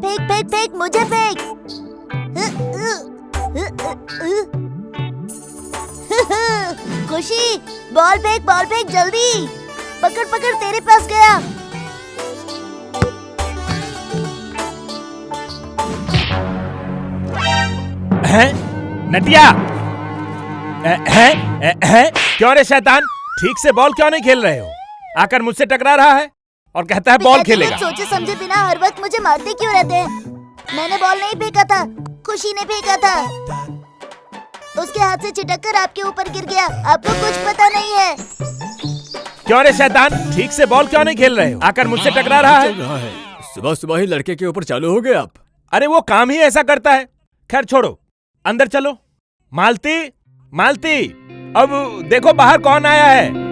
फेंक फेंक फेंक, मुझे फेंक। खुशी, बॉल फेंक जल्दी। पकड़ पकड़, तेरे पास गया। हैं? नटिया, हैं? क्यों रे शैतान, ठीक से बॉल क्यों नहीं खेल रहे हो? आकर मुझसे टकरा रहा है और कहता है बॉल खेलेगा। सोचे समझे बिना हर वक्त मुझे मारते क्यों रहते हैं? मैंने बॉल नहीं फेंका था, खुशी ने फेंका था। उसके हाथ से छिटक कर आपके ऊपर गिर गया। आपको कुछ पता नहीं है। क्यों रे शैतान, ठीक से बॉल क्यों नहीं खेल रहे हो? आकर मुझसे टकरा रहा है। सुबह सुबह ही लड़के के ऊपर चालू हो गए आप। अरे वो काम ही ऐसा करता है। खैर छोड़ो, अंदर चलो। मालती, मालती, अब देखो बाहर कौन आया है।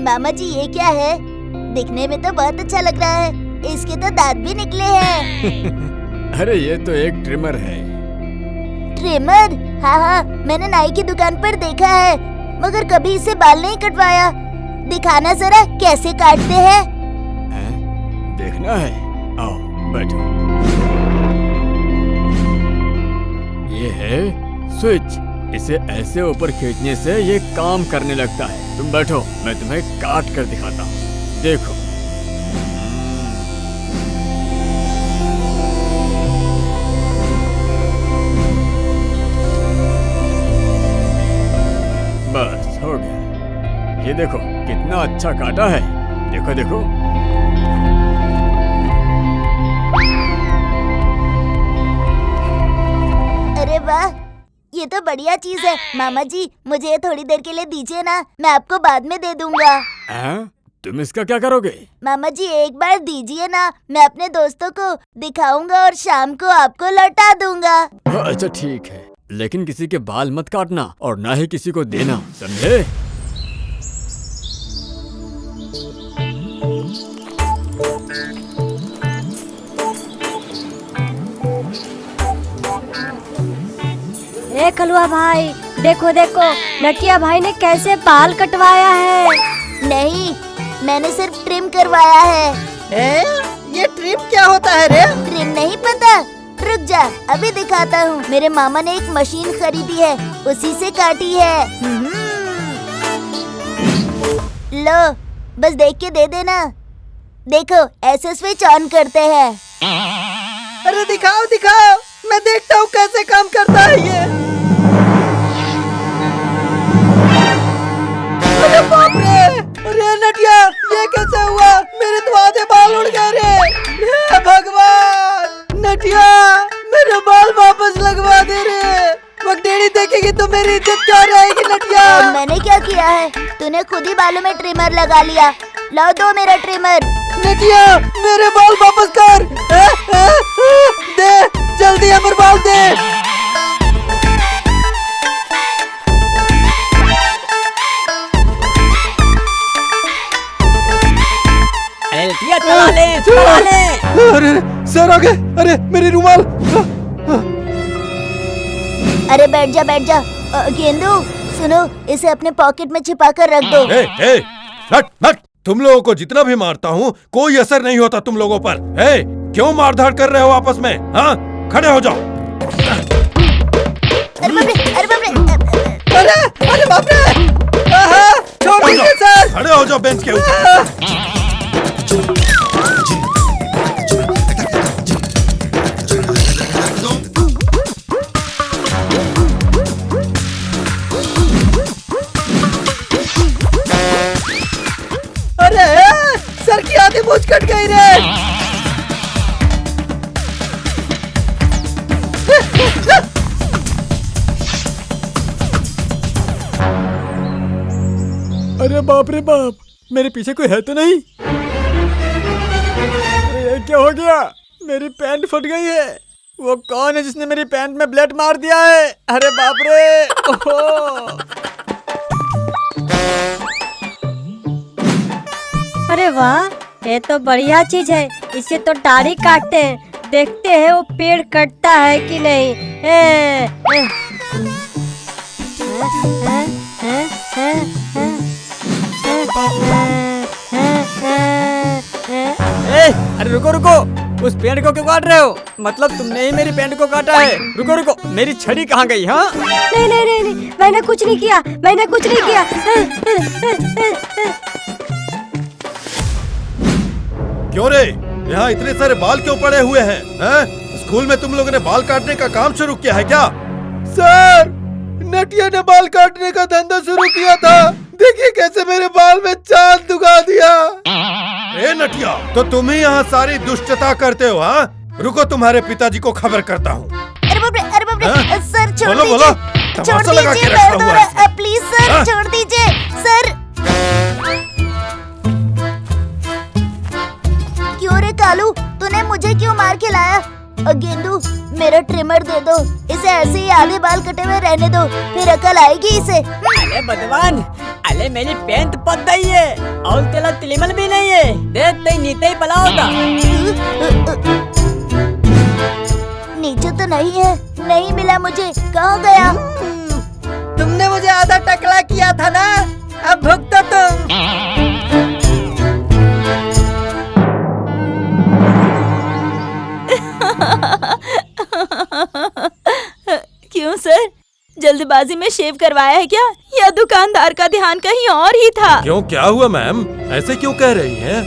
मामा जी, ये क्या है? दिखने में तो बहुत अच्छा लग रहा है। इसके तो दांत भी निकले हैं। अरे ये तो एक ट्रिमर है। ट्रिमर? हाँ, मैंने नाई की दुकान पर देखा है, मगर कभी इससे बाल नहीं कटवाया। दिखाना जरा कैसे काटते हैं। देखना है? आओ बैठो। ये है स्विच। इसे ऐसे ऊपर खींचने से ये काम करने लगता है। तुम बैठो, मैं तुम्हें काट कर दिखाता हूँ। देखो। बस हो गया। ये देखो कितना अच्छा काटा है। देखो देखो। अरे वाह, ये तो बढ़िया चीज है। मामा जी, मुझे ये थोड़ी देर के लिए दीजिए ना, मैं आपको बाद में दे दूंगा। तुम इसका क्या करोगे? मामा जी, एक बार दीजिए ना, मैं अपने दोस्तों को दिखाऊंगा और शाम को आपको लौटा दूंगा। अच्छा ठीक है, लेकिन किसी के बाल मत काटना और ना ही किसी को देना, समझे? ए कलुआ भाई, देखो देखो, नटिया भाई ने कैसे बाल कटवाया है। नहीं, मैंने सिर्फ ट्रिम करवाया है। ये ट्रिम क्या होता है रे? ट्रिम नहीं पता? रुक जा, अभी दिखाता हूँ। मेरे मामा ने एक मशीन खरीदी है, उसी से काटी है। लो, बस देख के दे देना। देखो, ऐसे स्विच ऑन करते हैं। अरे दिखाओ दिखाओ, मैं देखता हूँ कैसे काम करता है ये। अरे बाप रे! अरे नटिया, ये कैसे हुआ? मेरे तो आधे बाल उड़ गए रे। हे भगवान! नटिया, मेरे बाल वापस लगवा दे रे। वक्तेड़ी देखेगी तो मेरी इज्जत क्या रहेगी नटिया? मैंने क्या किया है? तूने खुद ही बालों में ट्रिमर लगा लिया। लाओ दो मेरा ट्रिमर। नटिया, मेरे बाल वापस कर। दे, जल्दी हमारे बाल दे। चला ले। अरे सर आ गए। अरे मेरी रुमाल। अरे बैठ जा। गेंदू, सुनो, इसे अपने पॉकेट में छिपा कर रख दो। हट! तुम लोगों को जितना भी मारता हूँ कोई असर नहीं होता तुम लोगों पर। क्यों मारधाड़ कर रहे हो आपस में? हाँ, खड़े हो जाओ। अरे बाप रे! छोड़ दीजिए सर। खड़े हो जाओ बेंच के ऊपर। अरे सर की आधी मूंछ कट गई रे। अरे बाप रे बाप, मेरे पीछे कोई है तो नहीं? अरे क्या हो गया? मेरी पैंट फट गई है। वो कौन है जिसने मेरी पैंट में ब्लड मार दिया है? अरे बाप रे! ओहो! अरे वाह, ये तो बढ़िया चीज है। इससे तो दाढ़ी काटते हैं, देखते हैं वो पेड़ कटता है कि नहीं। अरे रुको रुको, उस पेड़ को क्यों काट रहे हो? मतलब तुमने ही मेरी पेड़ को काटा है। रुको रुको, मेरी छड़ी कहाँ गई? हाँ नहीं नहीं नहीं नहीं, मैंने कुछ नहीं किया, मैंने कुछ नहीं किया। क्यों रे, यहाँ इतने सारे बाल क्यों पड़े हुए हैं? स्कूल में तुम लोगों ने बाल काटने का काम शुरू किया है क्या? सर, नटिया ने बाल काटने का धंधा शुरू किया था। देखिए कैसे मेरे बाल में चांद उगा दिया। ए नटिया, तो तुम ही यहाँ सारी दुष्टता करते हो? हाँ, रुको तुम्हारे पिताजी को खबर करता हूँ। अरे बाप रे, हाँ? सर छोड़ बोलो बोलो, दीजिए, छोड़ तमाशा लगा के दीजिए, रखा दर्द हो हुआ रहा है। है, प्लीज सर हाँ? छोड़ दीजिए सर। क्यों रे कालू, तूने मुझे क्यों मार के लाया? और गेंदू, मेरा ट्रिमर दे दो, इसे ऐसे ही आधे बाल कटे हुए रहने दो, फिर अकल आएगी इसे। अरे बदवान, अरे मेरी पेंट पक गई है और तेरा ट्रिमर भी नहीं है। देख ते नीचे ही पड़ा होता। नीचे तो नहीं है, नहीं मिला मुझे, कहाँ गया? तुमने मुझे आधा टकला किया था ना, अब भुगतो तुम। क्यों सर, जल्दबाजी में शेव करवाया है क्या, या दुकानदार का ध्यान कहीं और ही था? क्यों, क्या हुआ मैम? ऐसे क्यों कह रही हैं?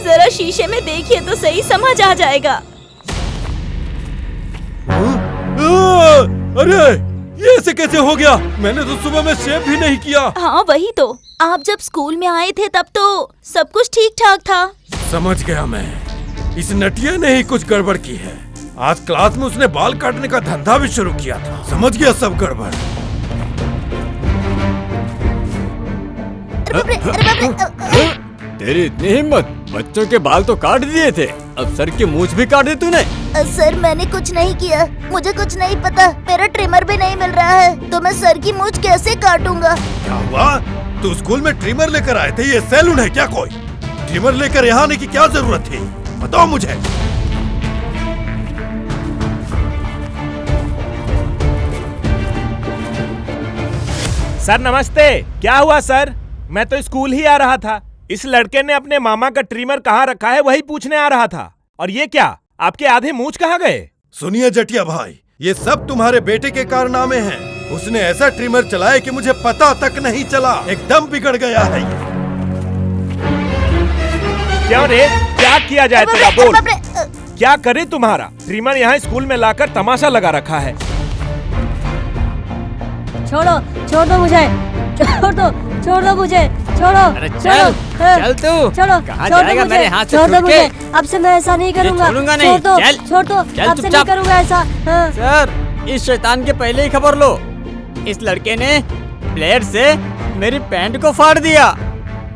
जरा शीशे में देखिए तो सही समझ आ जाएगा। अरे ये ऐसे कैसे हो गया? मैंने तो सुबह में शेव भी नहीं किया। हाँ वही तो, आप जब स्कूल में आए थे तब तो सब कुछ ठीक ठाक था। समझ गया मैं, इस नटिया ने ही कुछ गड़बड़ की है। आज क्लास में उसने बाल काटने का धंधा भी शुरू किया था। समझ गया सब गड़बड़। अरे बाप रे, तेरी इतनी हिम्मत, बच्चों के बाल तो काट दिए थे, अब सर की मूंछ भी काट दी तूने। सर मैंने कुछ नहीं किया, मुझे कुछ नहीं पता, मेरा ट्रिमर भी नहीं मिल रहा है, तो मैं सर की मूंछ कैसे काटूंगा? क्या हुआ? तू स्कूल में ट्रिमर लेकर आए थे? ये सैलून है क्या कोई? ट्रिमर लेकर यहाँ आने की क्या जरूरत थी? बताओ मुझे। सर नमस्ते। क्या हुआ सर? मैं तो स्कूल ही आ रहा था। इस लड़के ने अपने मामा का ट्रिमर कहाँ रखा है वही पूछने आ रहा था। और ये क्या, आपके आधे मूंछ कहाँ गए? सुनिए जटिया भाई, ये सब तुम्हारे बेटे के कारनामे हैं। उसने ऐसा ट्रिमर चलाया कि मुझे पता तक नहीं चला। एकदम बिगड़ गया है ये। क्यों रे, क्या किया जाए तेरा? बोल, बाप रे, क्या करे तुम्हारा? ट्रिमर यहाँ स्कूल में लाकर तमाशा लगा रखा है। छोड़ो, छोड़ दो मुझे, छोड़ दो मुझे, छोड़ो। अरे चल, छोड़ो, चल तू। छोड़ो, कहाँ छोड़ दो जाएगा मुझे, मेरे हाथ से छोड़ दो छूट के? मुझे, अब से मैं ऐसा नहीं करूँगा। छोड़ूंगा नहीं, छोड़ दो, चल, छोड़ दो, चल अब से नहीं चुपचाप। करूँगा ऐसा। हाँ। सर, इस शैतान के पहले ही खबर लो। इस लड़के ने ब्लेड से मेरी पैंट को फाड़ दिया,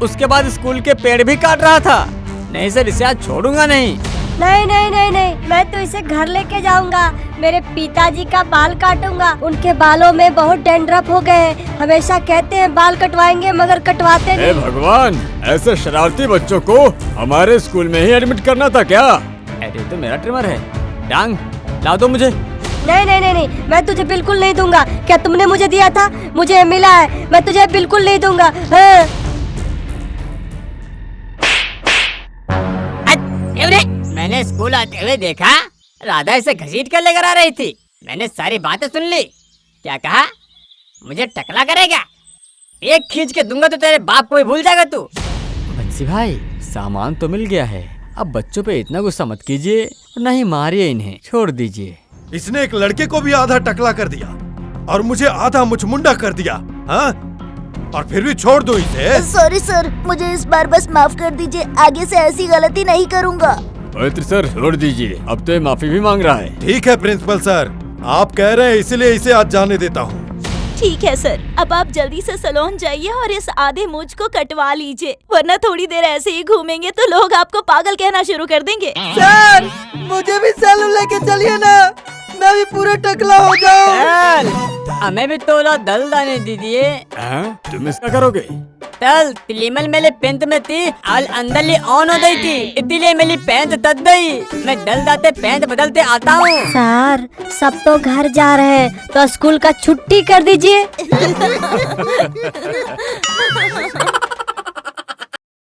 उसके बाद स्कूल के पेड़ भी काट रहा था। नहीं सर, इसे आज छोड़ूंगा नहीं। नहीं नहीं नहीं नहीं, मैं तो इसे घर लेके जाऊंगा, मेरे पिताजी का बाल काटूंगा। उनके बालों में बहुत डैंड्रफ हो गए हैं, हमेशा कहते हैं बाल कटवाएंगे मगर कटवाते हे नहीं। भगवान, ऐसे शरारती बच्चों को हमारे स्कूल में ही एडमिट करना था क्या? अरे तो मेरा ट्रिमर है, डांग ला दो मुझे। नहीं नहीं नहीं नहीं, मैं तुझे बिल्कुल नहीं दूंगा। क्या तुमने मुझे दिया था? मुझे मिला है, मैं तुझे बिल्कुल नहीं दूंगा। हाँ। मैंने स्कूल आते हुए देखा, राधा इसे घसीट कर लेकर आ रही थी। मैंने सारी बातें सुन ली। क्या कहा? मुझे टकला करेगा? एक खींच के दूंगा तो तेरे बाप को भी भूल जाएगा तू। बंसी भाई, सामान तो मिल गया है, अब बच्चों पे इतना गुस्सा मत कीजिए और न ही मारिए इन्हें, छोड़ दीजिए। इसने एक लड़के को भी आधा टकला कर दिया और मुझे आधा मुचमुंडा कर दिया। हाँ, और फिर भी छोड़ दो इसे। सॉरी सर, मुझे इस बार बस माफ कर दीजिए, आगे से ऐसी गलती नहीं करूँगा। पवित्र सर, छोड़ दीजिए, अब तो ये माफी भी मांग रहा है। ठीक है प्रिंसिपल सर, आप कह रहे हैं इसलिए इसे आज जाने देता हूँ। ठीक है सर, अब आप जल्दी से सैलून जाइए और इस आधे मूंछ को कटवा लीजिए, वरना थोड़ी देर ऐसे ही घूमेंगे तो लोग आपको पागल कहना शुरू कर देंगे। सर, मुझे भी सैलून लेके चलिए ना, मैं भी पूरा टकला हो जाऊं। चल हमें भी तोला दल दाने दीजिए। तुम इसका करोगे? चल तिलीमल मेरे पेंट में थी और अंदर ही ऑन हो गई थी, इसलिए मेरी पैंट तक गई। मैं दल दाते पैंट बदलते आता हूँ। सर सब तो घर जा रहे हैं तो स्कूल का छुट्टी कर दीजिए।